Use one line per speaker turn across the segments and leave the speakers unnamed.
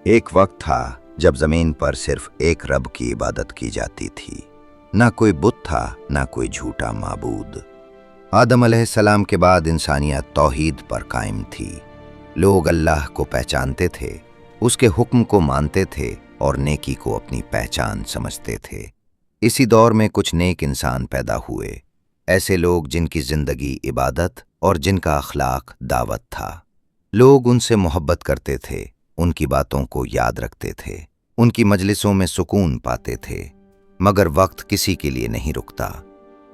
ایک وقت تھا جب زمین پر صرف ایک رب کی عبادت کی جاتی تھی، نہ کوئی بت تھا، نہ کوئی جھوٹا معبود۔ آدم علیہ السلام کے بعد انسانیت توحید پر قائم تھی۔ لوگ اللہ کو پہچانتے تھے، اس کے حکم کو مانتے تھے اور نیکی کو اپنی پہچان سمجھتے تھے۔ اسی دور میں کچھ نیک انسان پیدا ہوئے، ایسے لوگ جن کی زندگی عبادت اور جن کا اخلاق دعوت تھا۔ لوگ ان سے محبت کرتے تھے، ان کی باتوں کو یاد رکھتے تھے، ان کی مجلسوں میں سکون پاتے تھے۔ مگر وقت کسی کے لیے نہیں رکتا۔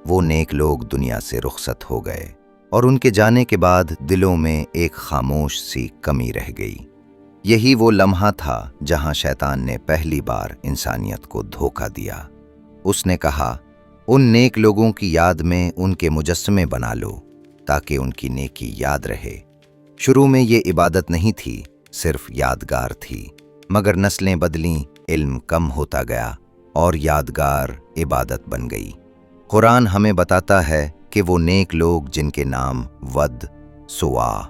وہ نیک لوگ دنیا سے رخصت ہو گئے اور ان کے جانے کے بعد دلوں میں ایک خاموش سی کمی رہ گئی۔ یہی وہ لمحہ تھا جہاں شیطان نے پہلی بار انسانیت کو دھوکہ دیا۔ اس نے کہا، ان نیک لوگوں کی یاد میں ان کے مجسمے بنا لو تاکہ ان کی نیکی یاد رہے۔ شروع میں یہ عبادت نہیں تھی، صرف یادگار تھی، مگر نسلیں بدلیں، علم کم ہوتا گیا اور یادگار عبادت بن گئی۔ قرآن ہمیں بتاتا ہے کہ وہ نیک لوگ جن کے نام ود، سوا،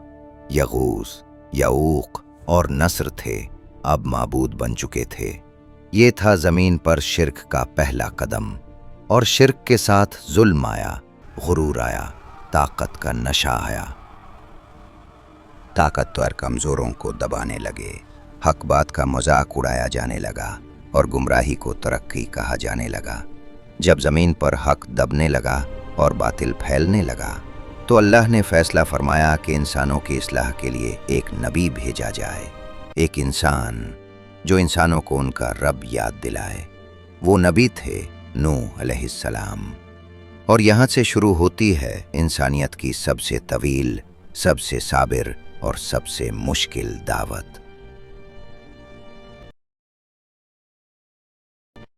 یغوث، یعوق اور نصر تھے، اب معبود بن چکے تھے۔ یہ تھا زمین پر شرک کا پہلا قدم، اور شرک کے ساتھ ظلم آیا، غرور آیا، طاقت کا نشہ آیا۔ طاقتور کمزوروں کو دبانے لگے، حق بات کا مذاق اڑایا جانے لگا اور گمراہی کو ترقی کہا جانے لگا۔ جب زمین پر حق دبنے لگا اور باطل پھیلنے لگا تو اللہ نے فیصلہ فرمایا کہ انسانوں کی اصلاح کے لیے ایک نبی بھیجا جائے، ایک انسان جو انسانوں کو ان کا رب یاد دلائے۔ وہ نبی تھے نوح علیہ السلام۔ اور یہاں سے شروع ہوتی ہے انسانیت کی سب سے طویل، سب سے صابر اور سب سے مشکل دعوت۔